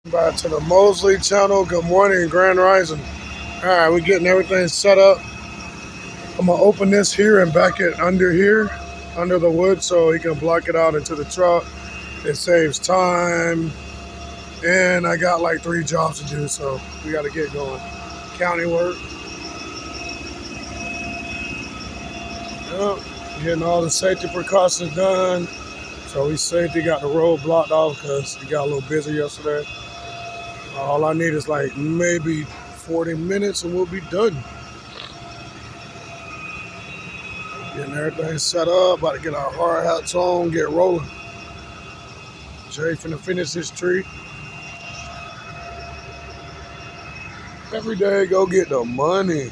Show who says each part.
Speaker 1: Back to the Mosley channel. Good morning, Grand Rising. All right, we're getting everything set up. I'm gonna open this here and back it under here, under the wood, so he can block it out into the truck. It saves time, and I got like 3 jobs to do, so we got to get going. County work. Yep. Getting all the safety precautions done. So we safety got the road blocked off because it got a little busy yesterday. All I need is like maybe 40 minutes and we'll be done. Getting everything set up, about to get our hard hats on, get rolling. Jay finna finish his tree. Every day, go get the money.